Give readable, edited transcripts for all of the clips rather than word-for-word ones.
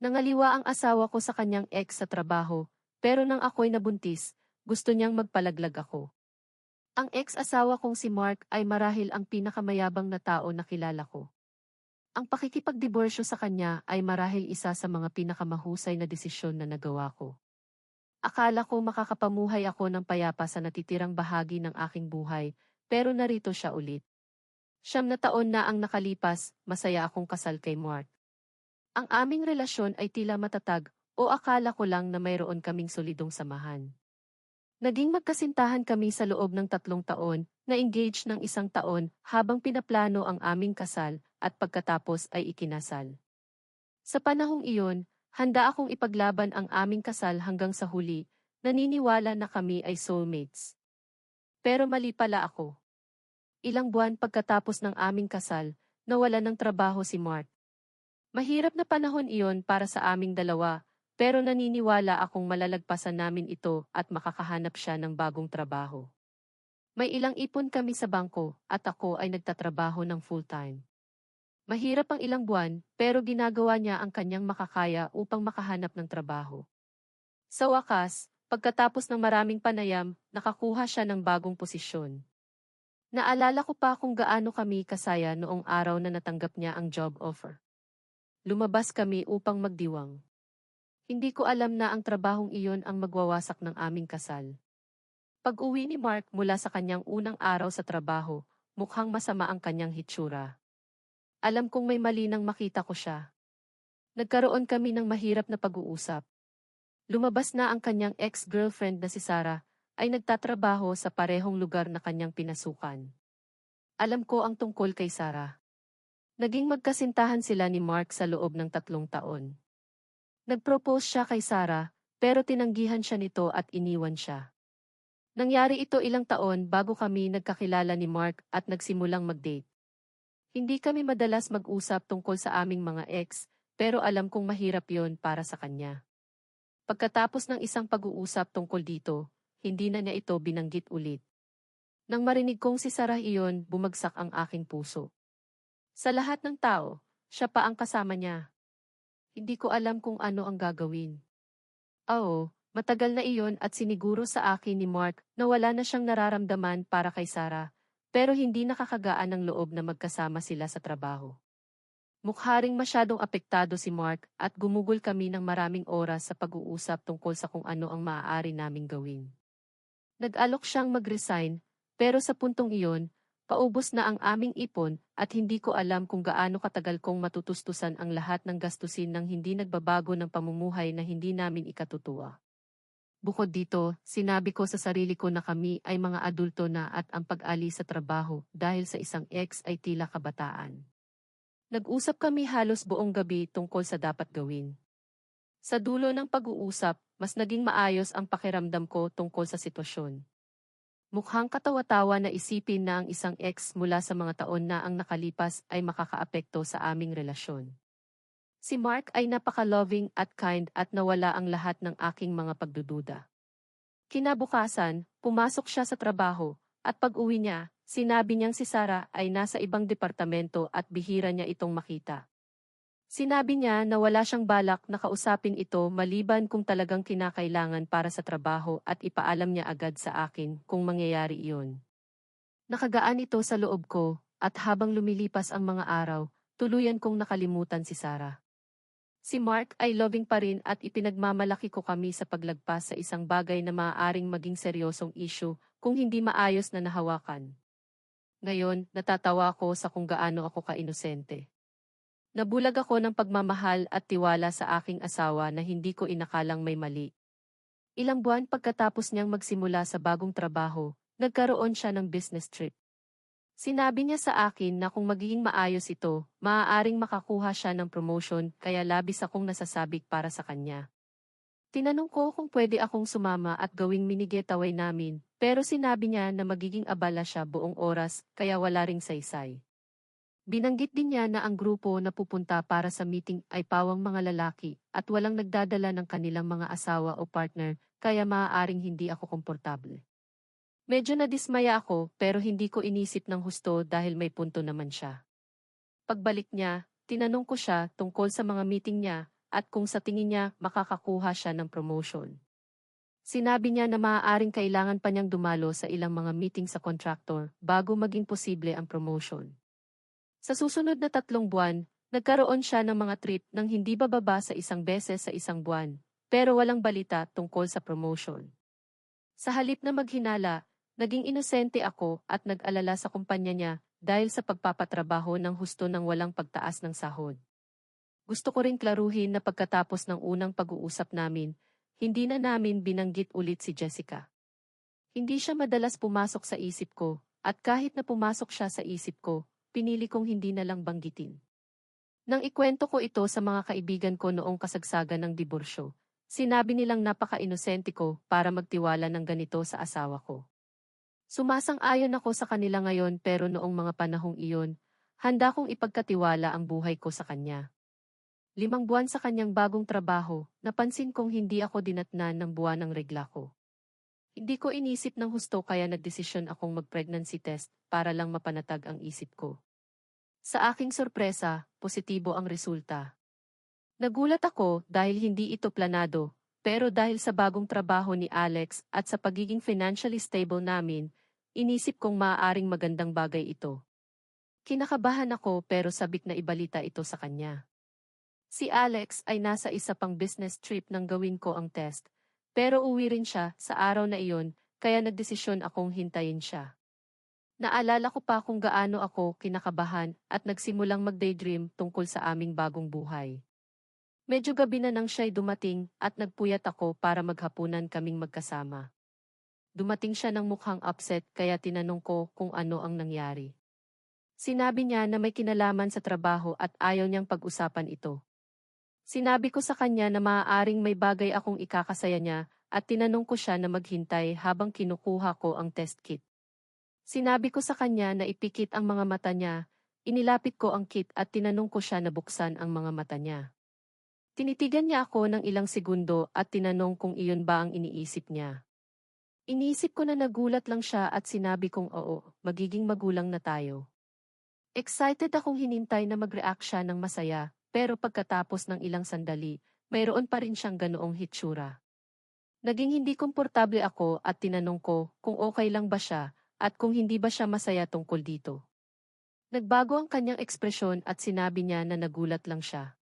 Nangaliwa ang asawa ko sa kanyang ex sa trabaho, pero nang ako'y nabuntis, gusto niyang magpalaglag ako. Ang ex-asawa kong si Mark ay marahil ang pinakamayabang na tao na kilala ko. Ang pakikipagdiborsyo sa kanya ay marahil isa sa mga pinakamahusay na desisyon na nagawa ko. Akala ko makakapamuhay ako ng payapa sa natitirang bahagi ng aking buhay, pero narito siya ulit. 9 na taon na ang nakalipas, masaya akong kasal kay Mark. Ang aming relasyon ay tila matatag, o akala ko lang na mayroon kaming solidong samahan. Naging magkasintahan kami sa loob ng 3 taon, na-engage ng 1 taon habang pinaplano ang aming kasal at pagkatapos ay ikinasal. Sa panahong iyon, handa akong ipaglaban ang aming kasal hanggang sa huli, naniniwala na kami ay soulmates. Pero mali pala ako. Ilang buwan pagkatapos ng aming kasal, nawalan ng trabaho si Mark. Mahirap na panahon iyon para sa aming dalawa, pero naniniwala akong malalagpasan namin ito at makakahanap siya ng bagong trabaho. May ilang ipon kami sa bangko at ako ay nagtatrabaho ng full-time. Mahirap ang ilang buwan pero ginagawa niya ang kanyang makakaya upang makahanap ng trabaho. Sa wakas, pagkatapos ng maraming panayam, nakakuha siya ng bagong posisyon. Naalala ko pa kung gaano kami kasaya noong araw na natanggap niya ang job offer. Lumabas kami upang magdiwang. Hindi ko alam na ang trabahong iyon ang magwawasak ng aming kasal. Pag-uwi ni Mark mula sa kanyang unang araw sa trabaho, mukhang masama ang kanyang hitsura. Alam kong may mali nang makita ko siya. Nagkaroon kami ng mahirap na pag-uusap. Lumabas na ang kanyang ex-girlfriend na si Sarah, ay nagtatrabaho sa parehong lugar na kanyang pinasukan. Alam ko ang tungkol kay Sarah. Naging magkasintahan sila ni Mark sa loob ng 3 taon. Nag-propose siya kay Sarah, pero tinanggihan siya nito at iniwan siya. Nangyari ito ilang taon bago kami nagkakilala ni Mark at nagsimulang mag-date. Hindi kami madalas mag-usap tungkol sa aming mga ex, pero alam kong mahirap yon para sa kanya. Pagkatapos ng isang pag-uusap tungkol dito, hindi na niya ito binanggit ulit. Nang marinig kong si Sarah iyon, bumagsak ang aking puso. Sa lahat ng tao, siya pa ang kasama niya. Hindi ko alam kung ano ang gagawin. Oo, matagal na iyon at siniguro sa akin ni Mark na wala na siyang nararamdaman para kay Sarah, pero hindi nakakagaan ng loob na magkasama sila sa trabaho. Mukha ring masyadong apektado si Mark at gumugol kami ng maraming oras sa pag-uusap tungkol sa kung ano ang maaari naming gawin. Nag-alok siyang mag-resign, pero sa puntong iyon, paubos na ang aming ipon at hindi ko alam kung gaano katagal kong matutustusan ang lahat ng gastusin ng hindi nagbabago ng pamumuhay na hindi namin ikatutuwa. Bukod dito, sinabi ko sa sarili ko na kami ay mga adulto na at ang pag-alis sa trabaho dahil sa isang ex ay tila kabataan. Nag-usap kami halos buong gabi tungkol sa dapat gawin. Sa dulo ng pag-uusap, mas naging maayos ang pakiramdam ko tungkol sa sitwasyon. Mukhang katawa-tawa na isipin na ang isang ex mula sa mga taon na ang nakalipas ay makakaapekto sa aming relasyon. Si Mark ay napaka-loving at kind at nawala ang lahat ng aking mga pagdududa. Kinabukasan, pumasok siya sa trabaho, at pag-uwi niya, sinabi niyang si Sarah ay nasa ibang departamento at bihira niya itong makita. Sinabi niya na wala siyang balak na kausapin ito maliban kung talagang kinakailangan para sa trabaho at ipaalam niya agad sa akin kung mangyayari iyon. Nakagaan ito sa loob ko, at habang lumilipas ang mga araw, tuluyan kong nakalimutan si Sarah. Si Mark ay loving pa rin at ipinagmamalaki ko kami sa paglagpas sa isang bagay na maaaring maging seryosong issue kung hindi maayos na nahawakan. Ngayon, natatawa ako sa kung gaano ako ka-inosente. Nabulag ako ng pagmamahal at tiwala sa aking asawa na hindi ko inakalang may mali. Ilang buwan pagkatapos niyang magsimula sa bagong trabaho, nagkaroon siya ng business trip. Sinabi niya sa akin na kung magiging maayos ito, maaaring makakuha siya ng promotion kaya labis akong nasasabik para sa kanya. Tinanong ko kung pwede akong sumama at gawing mini getaway namin, pero sinabi niya na magiging abala siya buong oras kaya wala ring saysay. Binanggit din niya na ang grupo na pupunta para sa meeting ay pawang mga lalaki at walang nagdadala ng kanilang mga asawa o partner kaya maaaring hindi ako komportable. Medyo nadismaya ako pero hindi ko inisip ng husto dahil may punto naman siya. Pagbalik niya, tinanong ko siya tungkol sa mga meeting niya at kung sa tingin niya makakakuha siya ng promotion. Sinabi niya na maaaring kailangan pa niyang dumalo sa ilang mga meeting sa contractor bago maging posible ang promotion. Sa susunod na 3 buwan, nagkaroon siya ng mga trip nang hindi bababa sa 1 beses sa 1 buwan, pero walang balita tungkol sa promotion. Sa halip na maghinala, naging inosente ako at nag-alala sa kumpanya niya dahil sa pagpapatrabaho ng husto ng walang pagtaas ng sahod. Gusto ko ring klaruhin na pagkatapos ng unang pag-uusap namin, hindi na namin binanggit ulit si Jessica. Hindi siya madalas pumasok sa isip ko, at kahit na pumasok siya sa isip ko, pinili kong hindi na lang banggitin. Nang ikwento ko ito sa mga kaibigan ko noong kasagsagan ng diborsyo, sinabi nilang napaka-inosente ko para magtiwala ng ganito sa asawa ko. Sumasang-ayon ako sa kanila ngayon pero noong mga panahong iyon, handa kong ipagkatiwala ang buhay ko sa kanya. 5 buwan sa kanyang bagong trabaho, napansin kong hindi ako dinatnan ng buwan ng regla ko. Hindi ko inisip ng husto kaya nagdesisyon akong mag-pregnancy test para lang mapanatag ang isip ko. Sa aking sorpresa, positibo ang resulta. Nagulat ako dahil hindi ito planado, pero dahil sa bagong trabaho ni Alex at sa pagiging financially stable namin, inisip kong maaaring magandang bagay ito. Kinakabahan ako pero sabik na ibalita ito sa kanya. Si Alex ay nasa isa pang business trip nang gawin ko ang test, pero uwi rin siya sa araw na iyon, kaya nagdesisyon akong hintayin siya. Naalala ko pa kung gaano ako kinakabahan at nagsimulang mag-daydream tungkol sa aming bagong buhay. Medyo gabi na nang siya'y dumating at nagpuyat ako para maghapunan kaming magkasama. Dumating siya ng mukhang upset kaya tinanong ko kung ano ang nangyari. Sinabi niya na may kinalaman sa trabaho at ayaw niyang pag-usapan ito. Sinabi ko sa kanya na maaaring may bagay akong ikakasaya niya at tinanong ko siya na maghintay habang kinukuha ko ang test kit. Sinabi ko sa kanya na ipikit ang mga mata niya, inilapit ko ang kit at tinanong ko siya na buksan ang mga mata niya. Tinitigan niya ako ng ilang segundo at tinanong kung iyon ba ang iniisip niya. Iniisip ko na nagulat lang siya at sinabi kong oo, magiging magulang na tayo. Excited akong hinintay na mag-react siya ng masaya, pero pagkatapos ng ilang sandali, mayroon pa rin siyang ganoong hitsura. Naging hindi komportable ako at tinanong ko kung okay lang ba siya at kung hindi ba siya masaya tungkol dito. Nagbago ang kanyang ekspresyon at sinabi niya na nagulat lang siya.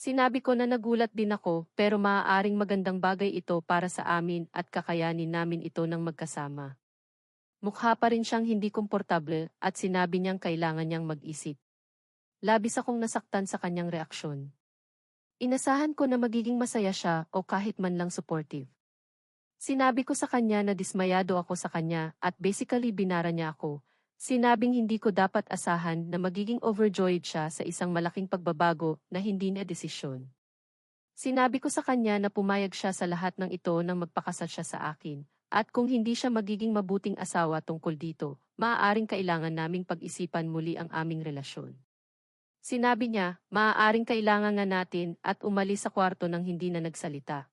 Sinabi ko na nagulat din ako pero maaaring magandang bagay ito para sa amin at kakayanin namin ito ng magkasama. Mukha pa rin siyang hindi komportable at sinabi niyang kailangan niyang mag-isip. Labis akong nasaktan sa kanyang reaksyon. Inasahan ko na magiging masaya siya o kahit man lang supportive. Sinabi ko sa kanya na dismayado ako sa kanya at basically binara niya ako. Sinabing hindi ko dapat asahan na magiging overjoyed siya sa isang malaking pagbabago na hindi niya desisyon. Sinabi ko sa kanya na pumayag siya sa lahat ng ito nang magpakasal siya sa akin, at kung hindi siya magiging mabuting asawa tungkol dito, maaaring kailangan naming pag-isipan muli ang aming relasyon. Sinabi niya, maaaring kailangan nga natin at umalis sa kwarto nang hindi na nagsalita.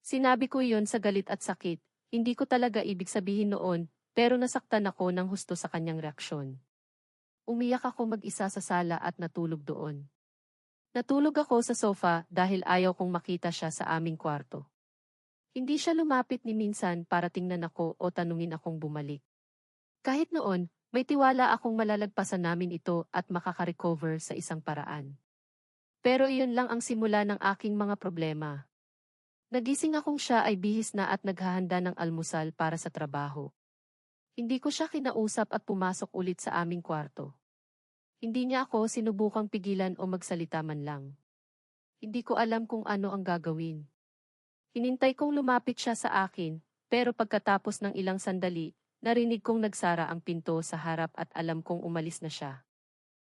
Sinabi ko iyon sa galit at sakit, hindi ko talaga ibig sabihin noon, pero nasaktan ako ng husto sa kanyang reaksyon. Umiyak ako mag-isa sa sala at natulog doon. Natulog ako sa sofa dahil ayaw kong makita siya sa aming kwarto. Hindi siya lumapit ni minsan para tingnan ako o tanungin akong bumalik. Kahit noon, may tiwala akong malalagpasan namin ito at makaka-recover sa isang paraan. Pero iyon lang ang simula ng aking mga problema. Nagising akong siya ay bihis na at naghahanda ng almusal para sa trabaho. Hindi ko siya kinausap at pumasok ulit sa aming kwarto. Hindi niya ako sinubukang pigilan o magsalita man lang. Hindi ko alam kung ano ang gagawin. Hinintay kong lumapit siya sa akin, pero pagkatapos ng ilang sandali, narinig kong nagsara ang pinto sa harap at alam kong umalis na siya.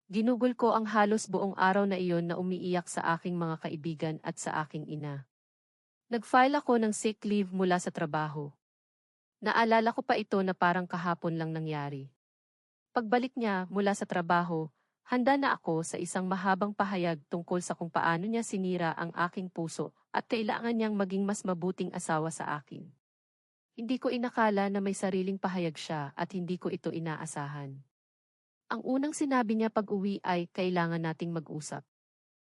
Ginugol ko ang halos buong araw na iyon na umiiyak sa aking mga kaibigan at sa aking ina. Nag-file ako ng sick leave mula sa trabaho. Naalala ko pa ito na parang kahapon lang nangyari. Pagbalik niya mula sa trabaho, handa na ako sa isang mahabang pahayag tungkol sa kung paano niya sinira ang aking puso at kailangan niyang maging mas mabuting asawa sa akin. Hindi ko inakala na may sariling pahayag siya at hindi ko ito inaasahan. Ang unang sinabi niya pag-uwi ay kailangan nating mag-usap.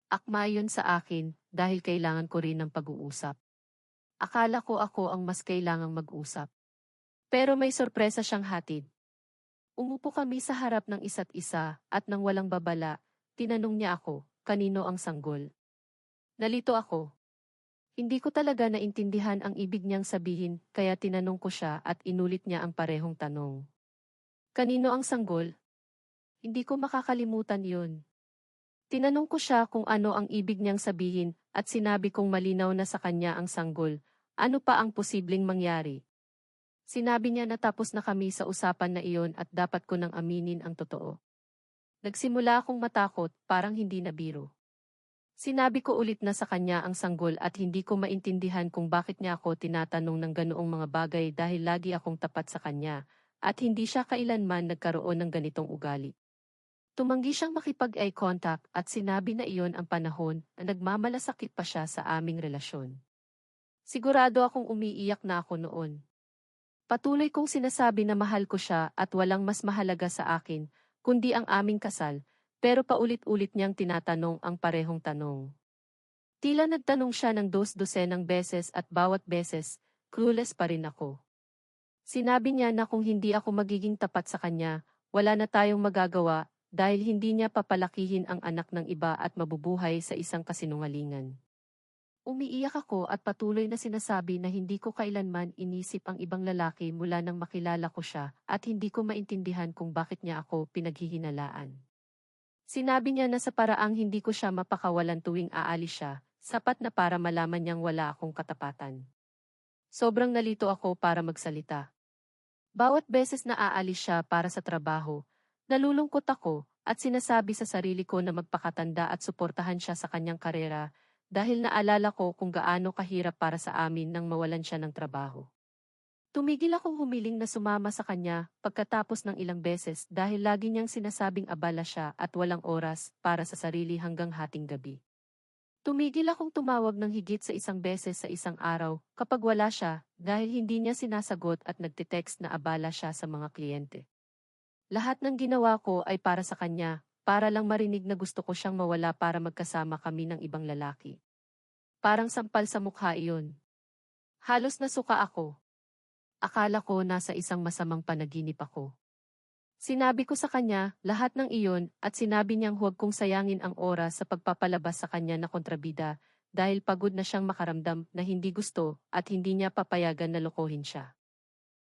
Akma yun sa akin, dahil kailangan ko rin ng pag-uusap. Akala ko ako ang mas kailangang mag-usap. Pero may sorpresa siyang hatid. Umupo kami sa harap ng isa't isa at nang walang babala, tinanong niya ako, kanino ang sanggol? Nalito ako. Hindi ko talaga naintindihan ang ibig niyang sabihin kaya tinanong ko siya at inulit niya ang parehong tanong. Kanino ang sanggol? Hindi ko makakalimutan yun. Tinanong ko siya kung ano ang ibig niyang sabihin at sinabi kong malinaw na sa kanya ang sanggol. Ano pa ang posibleng mangyari? Sinabi niya na tapos na kami sa usapan na iyon at dapat ko nang aminin ang totoo. Nagsimula akong matakot, parang hindi na biro. Sinabi ko ulit na sa kanya ang sanggol at hindi ko maintindihan kung bakit niya ako tinatanong ng ganoong mga bagay dahil lagi akong tapat sa kanya at hindi siya kailanman nagkaroon ng ganitong ugali. Tumanggi siyang makipag-eye contact at sinabi na iyon ang panahon na nagmamalasakit pa siya sa aming relasyon. Sigurado akong umiiyak na ako noon. Patuloy kong sinasabi na mahal ko siya at walang mas mahalaga sa akin kundi ang aming kasal, pero paulit-ulit niyang tinatanong ang parehong tanong. Tila nagtanong siya ng dos-dosenang beses at bawat beses, clueless pa rin ako. Sinabi niya na kung hindi ako magiging tapat sa kanya, wala na tayong magagawa dahil hindi niya papalakihin ang anak ng iba at mabubuhay sa isang kasinungalingan. Umiiyak ako at patuloy na sinasabi na hindi ko kailanman inisip ang ibang lalaki mula nang makilala ko siya at hindi ko maintindihan kung bakit niya ako pinaghihinalaan. Sinabi niya na sa paraang hindi ko siya mapakawalan tuwing aalis siya, sapat na para malaman niyang wala akong katapatan. Sobrang nalito ako para magsalita. Bawat beses na aalis siya para sa trabaho, nalulungkot ako at sinasabi sa sarili ko na magpakatanda at suportahan siya sa kanyang karera dahil naalala ko kung gaano kahirap para sa amin nang mawalan siya ng trabaho. Tumigil akong humiling na sumama sa kanya pagkatapos ng ilang beses dahil lagi niyang sinasabing abala siya at walang oras para sa sarili hanggang hating gabi. Tumigil akong tumawag ng higit sa isang beses sa isang araw kapag wala siya dahil hindi niya sinasagot at nagtitext na abala siya sa mga kliyente. Lahat ng ginawa ko ay para sa kanya, para lang marinig na gusto ko siyang mawala para magkasama kami ng ibang lalaki. Parang sampal sa mukha iyon. Halos nasuka ako. Akala ko nasa isang masamang panaginip ako. Sinabi ko sa kanya lahat ng iyon at sinabi niyang huwag kong sayangin ang oras sa pagpapalabas sa kanya na kontrabida dahil pagod na siyang makaramdam na hindi gusto at hindi niya papayagan na lokohin siya.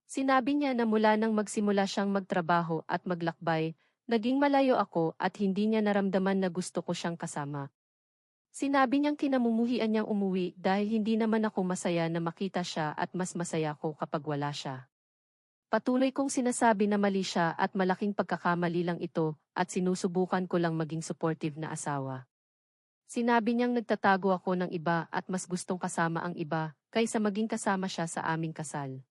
Sinabi niya na mula nang magsimula siyang magtrabaho at maglakbay, naging malayo ako at hindi niya naramdaman na gusto ko siyang kasama. Sinabi niyang kinamumuhian niyang umuwi dahil hindi naman ako masaya na makita siya at mas masaya ko kapag wala siya. Patuloy kong sinasabi na mali siya at malaking pagkakamali lang ito at sinusubukan ko lang maging supportive na asawa. Sinabi niyang nagtatago ako ng iba at mas gustong kasama ang iba kaysa maging kasama siya sa aming kasal.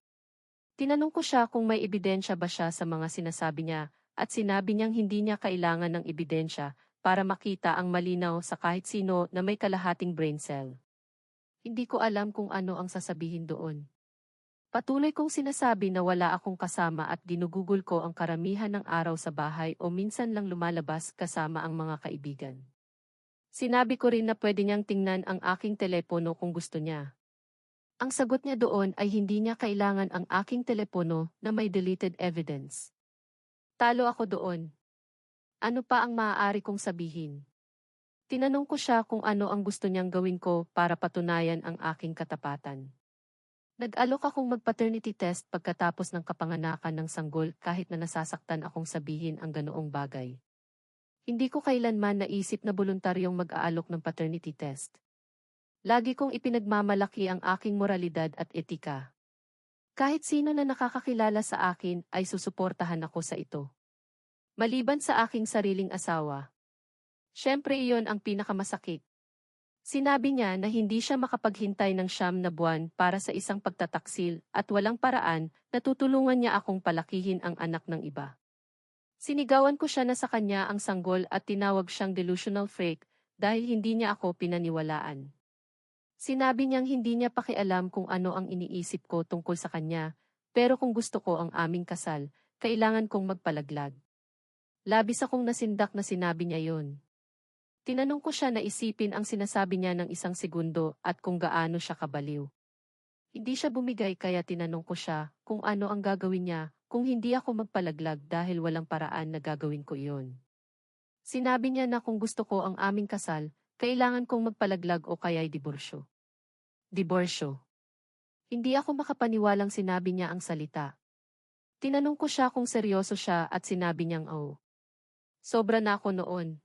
Tinanong ko siya kung may ebidensya ba siya sa mga sinasabi niya at sinabi niyang hindi niya kailangan ng ebidensya para makita ang malinaw sa kahit sino na may kalahating brain cell. Hindi ko alam kung ano ang sasabihin doon. Patuloy kong sinasabi na wala akong kasama at ginugugol ko ang karamihan ng araw sa bahay o minsan lang lumalabas kasama ang mga kaibigan. Sinabi ko rin na pwede niyang tingnan ang aking telepono kung gusto niya. Ang sagot niya doon ay hindi niya kailangan ang aking telepono na may deleted evidence. Talo ako doon. Ano pa ang maaari kong sabihin? Tinanong ko siya kung ano ang gusto niyang gawin ko para patunayan ang aking katapatan. Nag-alok akong mag-paternity test pagkatapos ng kapanganakan ng sanggol kahit na nasasaktan akong sabihin ang ganoong bagay. Hindi ko kailanman naisip na voluntaryong mag-aalok ng paternity test. Lagi kong ipinagmamalaki ang aking moralidad at etika. Kahit sino na nakakakilala sa akin ay susuportahan ako sa ito. Maliban sa aking sariling asawa. Siyempre iyon ang pinakamasakit. Sinabi niya na hindi siya makapaghintay ng 9 na buwan para sa isang pagtataksil at walang paraan na tutulungan niya akong palakihin ang anak ng iba. Sinigawan ko siya na sa kanya ang sanggol at tinawag siyang delusional freak dahil hindi niya ako pinaniwalaan. Sinabi niyang hindi niya pakialam kung ano ang iniisip ko tungkol sa kanya, pero kung gusto ko ang aming kasal, kailangan kong magpalaglag. Labis akong nasindak na sinabi niya yon. Tinanong ko siya na isipin ang sinasabi niya ng isang segundo at kung gaano siya kabaliw. Hindi siya bumigay kaya tinanong ko siya kung ano ang gagawin niya kung hindi ako magpalaglag dahil walang paraan na gagawin ko iyon. Sinabi niya na kung gusto ko ang aming kasal, kailangan kong magpalaglag o kaya'y diborsyo. Diborsyo. Hindi ako makapaniwalang sinabi niya ang salita. Tinanong ko siya kung seryoso siya at sinabi niyang oo. Sobra na ako noon.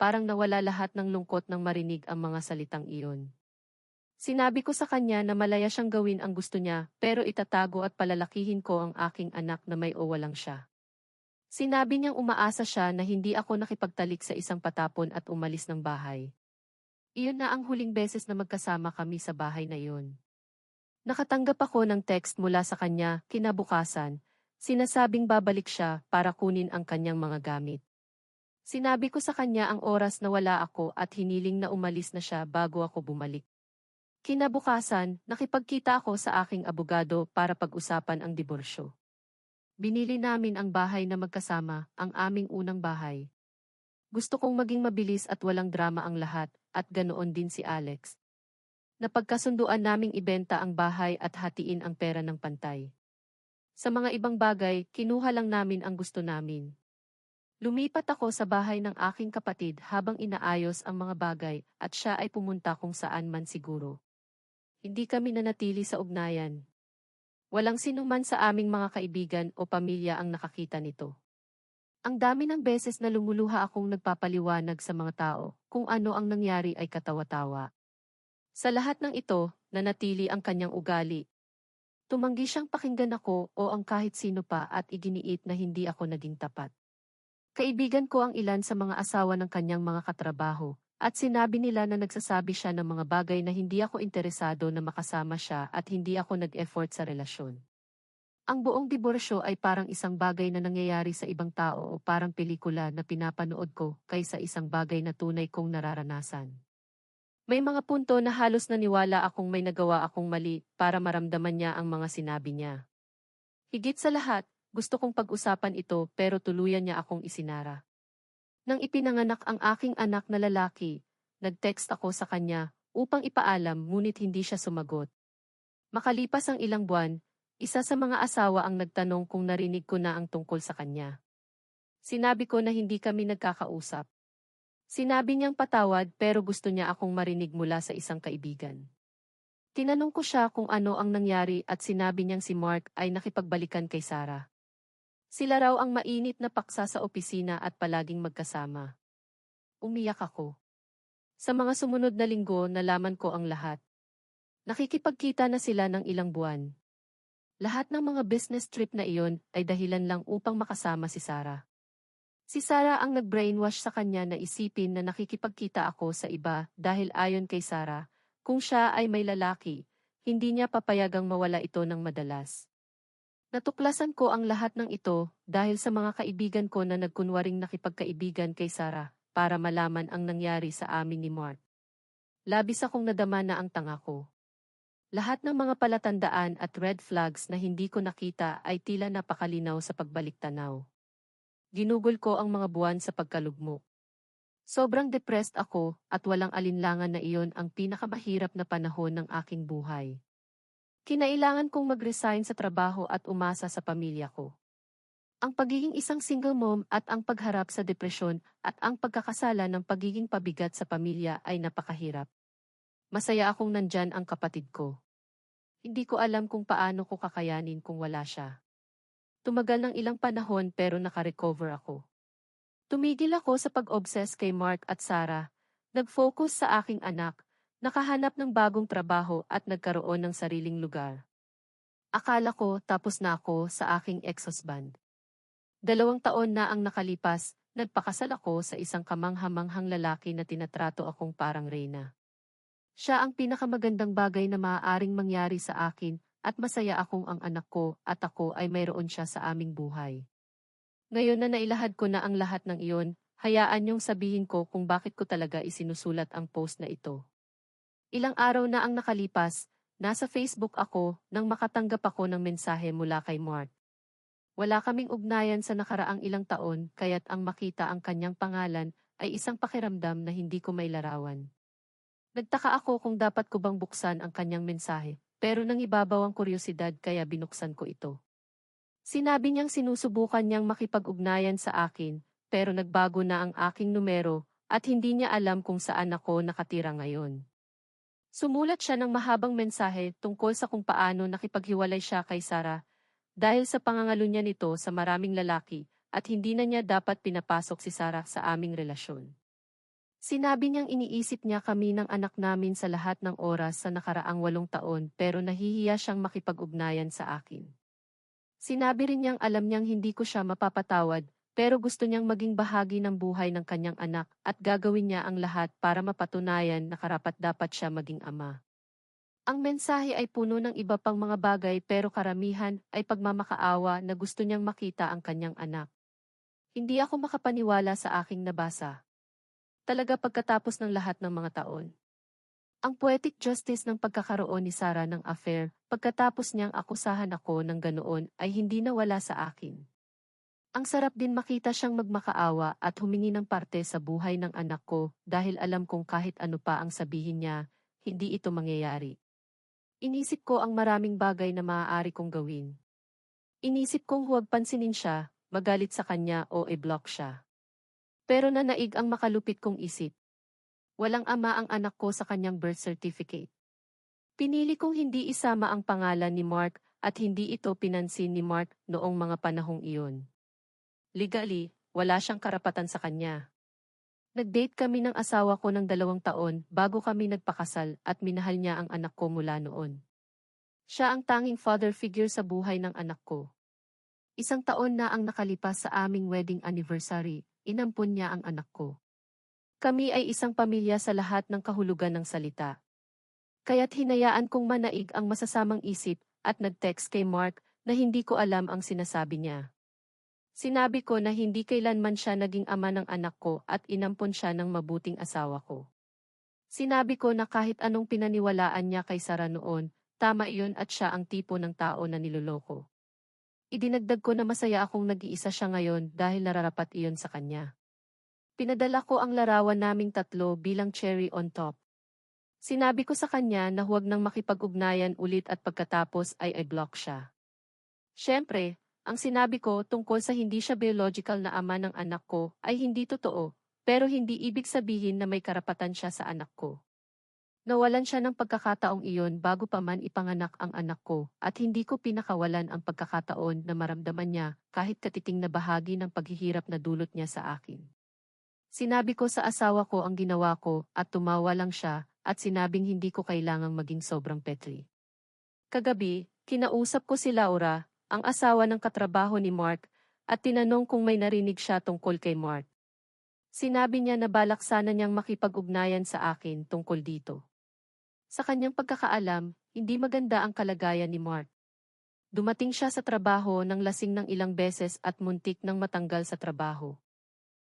Parang nawala lahat ng lungkot nang marinig ang mga salitang iyon. Sinabi ko sa kanya na malaya siyang gawin ang gusto niya pero itatago at palalakihin ko ang aking anak na may o walang siya. Sinabi niyang umaasa siya na hindi ako nakipagtalik sa isang patapon at umalis ng bahay. Iyon na ang huling beses na magkasama kami sa bahay na iyon. Nakatanggap ako ng text mula sa kanya kinabukasan, sinasabing babalik siya para kunin ang kanyang mga gamit. Sinabi ko sa kanya ang oras na wala ako at hiniling na umalis na siya bago ako bumalik. Kinabukasan, nakipagkita ako sa aking abogado para pag-usapan ang diborsyo. Binili namin ang bahay na magkasama, ang aming unang bahay. Gusto kong maging mabilis at walang drama ang lahat, at ganoon din si Alex. Napagkasunduan naming ibenta ang bahay at hatiin ang pera ng pantay. Sa mga ibang bagay, kinuha lang namin ang gusto namin. Lumipat ako sa bahay ng aking kapatid habang inaayos ang mga bagay at siya ay pumunta kung saan man siguro. Hindi kami nanatili sa ugnayan. Walang sinuman sa aming mga kaibigan o pamilya ang nakakita nito. Ang dami ng beses na lumuluha akong nagpapaliwanag sa mga tao kung ano ang nangyari ay katawa-tawa. Sa lahat ng ito, nanatili ang kanyang ugali. Tumanggi siyang pakinggan ako o ang kahit sino pa at iginiit na hindi ako naging tapat. Kaibigan ko ang ilan sa mga asawa ng kanyang mga katrabaho, at sinabi nila na nagsasabi siya ng mga bagay na hindi ako interesado na makasama siya at hindi ako nag-effort sa relasyon. Ang buong diborsyo ay parang isang bagay na nangyayari sa ibang tao o parang pelikula na pinapanood ko kaysa isang bagay na tunay kong nararanasan. May mga punto na halos naniwala akong may nagawa akong mali para maramdaman niya ang mga sinabi niya. Higit sa lahat, gusto kong pag-usapan ito pero tuluyan niya akong isinara. Nang ipinanganak ang aking anak na lalaki, nag-text ako sa kanya upang ipaalam ngunit hindi siya sumagot. Makalipas ang ilang buwan, isa sa mga asawa ang nagtanong kung narinig ko na ang tungkol sa kanya. Sinabi ko na hindi kami nagkakausap. Sinabi niyang patawad pero gusto niya akong marinig mula sa isang kaibigan. Tinanong ko siya kung ano ang nangyari at sinabi niyang si Mark ay nakipagbalikan kay Sarah. Sila raw ang mainit na paksa sa opisina at palaging magkasama. Umiyak ako. Sa mga sumunod na linggo nalaman ko ang lahat. Nakikipagkita na sila ng ilang buwan. Lahat ng mga business trip na iyon ay dahilan lang upang makasama si Sarah. Si Sarah ang nag-brainwash sa kanya na isipin na nakikipagkita ako sa iba dahil ayon kay Sarah, kung siya ay may lalaki, hindi niya papayagang mawala ito ng madalas. Natuklasan ko ang lahat ng ito dahil sa mga kaibigan ko na nagkunwaring nakipagkaibigan kay Sarah para malaman ang nangyari sa amin ni Mark. Labis akong nadama na ang tanga ko. Lahat ng mga palatandaan at red flags na hindi ko nakita ay tila napakalinaw sa pagbalik-tanaw. Ginugol ko ang mga buwan sa pagkalugmok. Sobrang depressed ako at walang alinlangan na iyon ang pinakamahirap na panahon ng aking buhay. Kinailangan kong mag-resign sa trabaho at umasa sa pamilya ko. Ang pagiging isang single mom at ang pagharap sa depresyon at ang pagkakasala ng pagiging pabigat sa pamilya ay napakahirap. Masaya akong nandyan ang kapatid ko. Hindi ko alam kung paano ko kakayanin kung wala siya. Tumagal ng ilang panahon pero nakarecover ako. Tumigil ako sa pag-obsess kay Mark at Sarah, nag-focus sa aking anak, nakahanap ng bagong trabaho at nagkaroon ng sariling lugar. Akala ko tapos na ako sa aking ex-husband. 2 taon na ang nakalipas, nagpakasal ako sa isang kamangha-manghang lalaki na tinatrato akong parang reyna. Siya ang pinakamagandang bagay na maaaring mangyari sa akin at masaya akong ang anak ko at ako ay mayroon siya sa aming buhay. Ngayon na nailahad ko na ang lahat ng iyon, hayaan niyong sabihin ko kung bakit ko talaga isinusulat ang post na ito. Ilang araw na ang nakalipas, nasa Facebook ako nang makatanggap ako ng mensahe mula kay Mark. Wala kaming ugnayan sa nakaraang ilang taon kaya't ang makita ang kanyang pangalan ay isang pakiramdam na hindi ko mailarawan. Nagtaka ako kung dapat ko bang buksan ang kanyang mensahe, pero nang ibabaw ang kuryosidad kaya binuksan ko ito. Sinabi niyang sinusubukan niyang makipag-ugnayan sa akin, pero nagbago na ang aking numero at hindi niya alam kung saan ako nakatira ngayon. Sumulat siya ng mahabang mensahe tungkol sa kung paano nakipaghiwalay siya kay Sarah dahil sa pangangalo niya nito sa maraming lalaki at hindi na niya dapat pinapasok si Sarah sa aming relasyon. Sinabi niyang iniisip niya kami ng anak namin sa lahat ng oras sa nakaraang 8 taon pero nahihiya siyang makipag-ugnayan sa akin. Sinabi rin niyang alam niyang hindi ko siya mapapatawad, pero gusto niyang maging bahagi ng buhay ng kanyang anak at gagawin niya ang lahat para mapatunayan na karapat-dapat siya maging ama. Ang mensahe ay puno ng iba pang mga bagay pero karamihan ay pagmamakaawa na gusto niyang makita ang kanyang anak. Hindi ako makapaniwala sa aking nabasa. Talaga pagkatapos ng lahat ng mga taon. Ang poetic justice ng pagkakaroon ni Sarah ng affair, pagkatapos niyang akusahan ako ng ganoon ay hindi nawala sa akin. Ang sarap din makita siyang magmakaawa at humingi ng parte sa buhay ng anak ko dahil alam kong kahit ano pa ang sabihin niya, hindi ito mangyayari. Inisip ko ang maraming bagay na maaari kong gawin. Inisip kong huwag pansinin siya, magalit sa kanya o i-block siya. Pero nanaig ang makalupit kong isip. Walang ama ang anak ko sa kanyang birth certificate. Pinili kong hindi isama ang pangalan ni Mark at hindi ito pinansin ni Mark noong mga panahong iyon. Legally, wala siyang karapatan sa kanya. Nag-date kami ng asawa ko ng 2 taon bago kami nagpakasal at minahal niya ang anak ko mula noon. Siya ang tanging father figure sa buhay ng anak ko. 1 taon na ang nakalipas sa aming wedding anniversary, inampun niya ang anak ko. Kami ay isang pamilya sa lahat ng kahulugan ng salita. Kaya't hinayaan kong manaig ang masasamang isip at nag-text kay Mark na hindi ko alam ang sinasabi niya. Sinabi ko na hindi kailanman siya naging ama ng anak ko at inampon siya ng mabuting asawa ko. Sinabi ko na kahit anong pinaniwalaan niya kay Sarah noon, tama iyon at siya ang tipo ng tao na niloloko. Idinagdag ko na masaya akong nag-iisa siya ngayon dahil nararapat iyon sa kanya. Pinadala ko ang larawan naming 3 bilang cherry on top. Sinabi ko sa kanya na huwag nang makipag-ugnayan ulit at pagkatapos ay i-block siya. Siyempre, ang sinabi ko tungkol sa hindi siya biological na ama ng anak ko ay hindi totoo, pero hindi ibig sabihin na may karapatan siya sa anak ko. Nawalan siya ng pagkakataong iyon bago pa man ipanganak ang anak ko at hindi ko pinakawalan ang pagkakataon na maramdaman niya kahit katiting na bahagi ng paghihirap na dulot niya sa akin. Sinabi ko sa asawa ko ang ginawa ko at tumawa lang siya at sinabing hindi ko kailangang maging sobrang petri. Kagabi, kinausap ko si Laura, ang asawa ng katrabaho ni Mark, at tinanong kung may narinig siya tungkol kay Mark. Sinabi niya na balak sana niyang makipag-ugnayan sa akin tungkol dito. Sa kanyang pagkakaalam, hindi maganda ang kalagayan ni Mark. Dumating siya sa trabaho nang lasing ng ilang beses at muntik nang matanggal sa trabaho.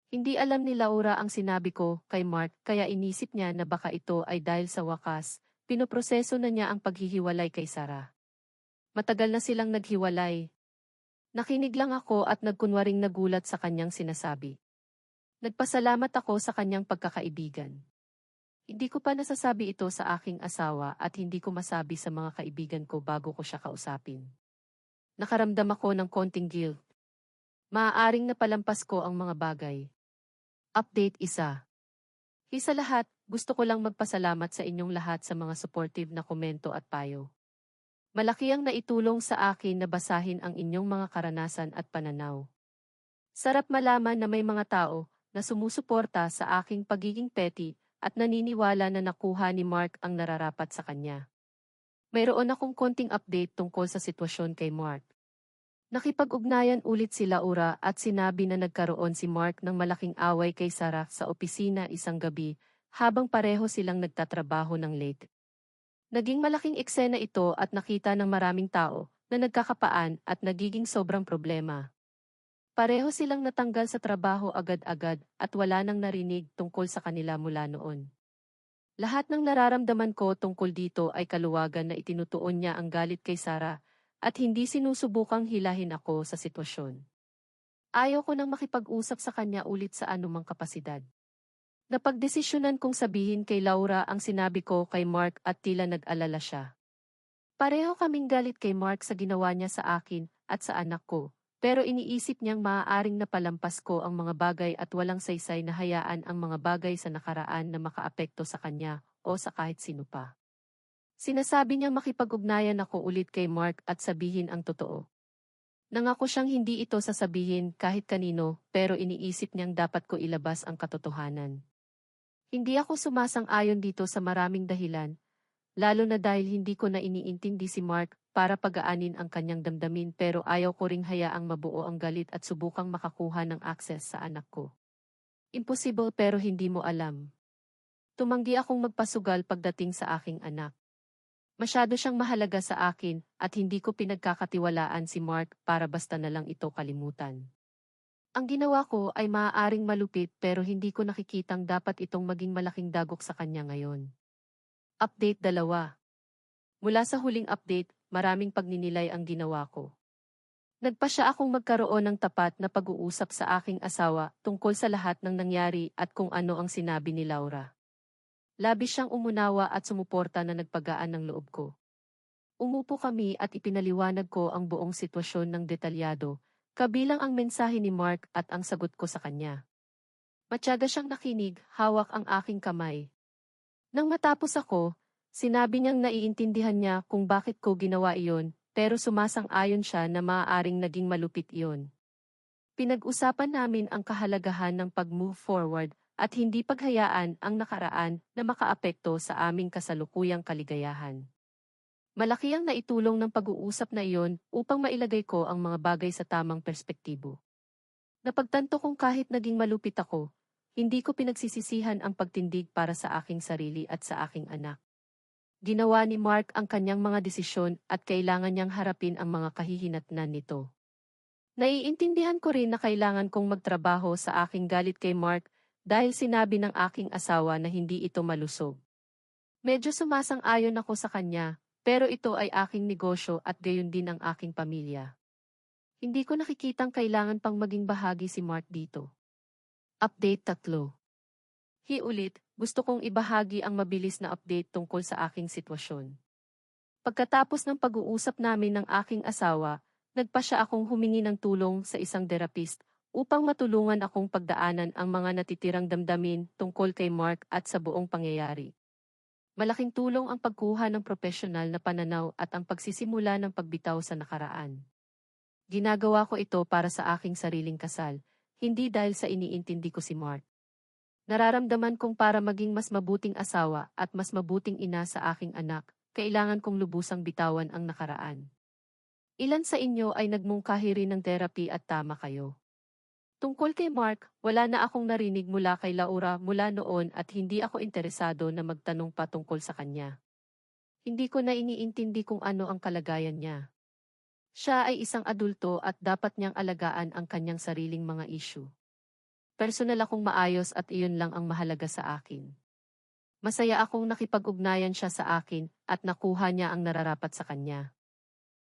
Hindi alam ni Laura ang sinabi ko kay Mark kaya inisip niya na baka ito ay dahil sa wakas, pinoproseso na niya ang paghihiwalay kay Sarah. Matagal na silang naghiwalay. Nakinig lang ako at nagkunwaring nagulat sa kanyang sinasabi. Nagpasalamat ako sa kanyang pagkakaibigan. Hindi ko pa nasasabi ito sa aking asawa at hindi ko masabi sa mga kaibigan ko bago ko siya kausapin. Nakaramdam ako ng konting guilt. Maaaring napalampas ko ang mga bagay. Update 1. Isa lahat, gusto ko lang magpasalamat sa inyong lahat sa mga supportive na komento at payo. Malaki ang naitulong sa akin na basahin ang inyong mga karanasan at pananaw. Sarap malaman na may mga tao na sumusuporta sa aking pagiging petty at naniniwala na nakuha ni Mark ang nararapat sa kanya. Mayroon akong konting update tungkol sa sitwasyon kay Mark. Nakipag-ugnayan ulit si Laura at sinabi na nagkaroon si Mark ng malaking away kay Sarah sa opisina isang gabi habang pareho silang nagtatrabaho ng late. Naging malaking eksena ito at nakita ng maraming tao na nagkakapaan at nagiging sobrang problema. Pareho silang natanggal sa trabaho agad-agad at wala nang narinig tungkol sa kanila mula noon. Lahat ng nararamdaman ko tungkol dito ay kaluwagan na itinutuon niya ang galit kay Sarah at hindi sinusubukang hilahin ako sa sitwasyon. Ayaw ko nang makipag-usap sa kanya ulit sa anumang kapasidad. Napagdesisyonan kong sabihin kay Laura ang sinabi ko kay Mark at tila nag-alala siya. Pareho kaming galit kay Mark sa ginawa niya sa akin at sa anak ko, pero iniisip niyang maaaring napalampas ko ang mga bagay at walang saysay na hayaan ang mga bagay sa nakaraan na makaapekto sa kanya o sa kahit sino pa. Sinasabi niyang makipag-ugnayan ako ulit kay Mark at sabihin ang totoo. Nangako siyang hindi ito sasabihin kahit kanino, pero iniisip niyang dapat ko ilabas ang katotohanan. Hindi ako sumasang-ayon dito sa maraming dahilan, lalo na dahil hindi ko na iniintindi si Mark para pagaanin ang kanyang damdamin, pero ayaw ko ring hayaang mabuo ang galit at subukang makakuha ng akses sa anak ko. Imposible, pero hindi mo alam. Tumanggi akong magpasugal pagdating sa aking anak. Masyado siyang mahalaga sa akin at hindi ko pinagkakatiwalaan si Mark para basta na lang ito kalimutan. Ang ginawa ko ay maaaring malupit, pero hindi ko nakikitang dapat itong maging malaking dagok sa kanya ngayon. Update 2. Mula sa huling update, maraming pagninilay ang ginawa ko. Nagpasya akong magkaroon ng tapat na pag-uusap sa aking asawa tungkol sa lahat ng nangyari at kung ano ang sinabi ni Laura. Labis siyang umunawa at sumuporta na nagpagaan ng loob ko. Umupo kami at ipinaliwanag ko ang buong sitwasyon ng detalyado, kabilang ang mensahe ni Mark at ang sagot ko sa kanya. Matyaga siyang nakinig, hawak ang aking kamay. Nang matapos ako, sinabi niyang naiintindihan niya kung bakit ko ginawa iyon, pero sumasang-ayon siya na maaaring naging malupit iyon. Pinag-usapan namin ang kahalagahan ng pag-move forward at hindi paghayaan ang nakaraan na makaapekto sa aming kasalukuyang kaligayahan. Malaki ang naitulong ng pag-uusap na iyon upang mailagay ko ang mga bagay sa tamang perspektibo. Napagtanto kong kahit naging malupit ako, hindi ko pinagsisisihan ang pagtindig para sa aking sarili at sa aking anak. Ginawa ni Mark ang kanyang mga desisyon at kailangan niyang harapin ang mga kahihinatnan nito. Naiintindihan ko rin na kailangan kong magtrabaho sa aking galit kay Mark dahil sinabi ng aking asawa na hindi ito malusog. Medyo sumasang-ayon ako sa kanya, pero ito ay aking negosyo at gayon din ang aking pamilya. Hindi ko nakikitang kailangan pang maging bahagi si Mark dito. Update 3. Ulit, gusto kong ibahagi ang mabilis na update tungkol sa aking sitwasyon. Pagkatapos ng pag-uusap namin ng aking asawa, nagpasya akong humingi ng tulong sa isang therapist upang matulungan akong pagdaanan ang mga natitirang damdamin tungkol kay Mark at sa buong pangyayari. Malaking tulong ang pagkuha ng propesyonal na pananaw at ang pagsisimula ng pagbitaw sa nakaraan. Ginagawa ko ito para sa aking sariling kasal, hindi dahil sa iniintindi ko si Mark. Nararamdaman kong para maging mas mabuting asawa at mas mabuting ina sa aking anak, kailangan kong lubusang bitawan ang nakaraan. Ilan sa inyo ay nagmungkahi rin ng therapy at tama kayo. Tungkol kay Mark, wala na akong narinig mula kay Laura mula noon at hindi ako interesado na magtanong pa tungkol sa kanya. Hindi ko na iniintindi kung ano ang kalagayan niya. Siya ay isang adulto at dapat niyang alagaan ang kanyang sariling mga issue. Personal akong maayos at iyon lang ang mahalaga sa akin. Masaya akong nakipag-ugnayan siya sa akin at nakuha niya ang nararapat sa kanya.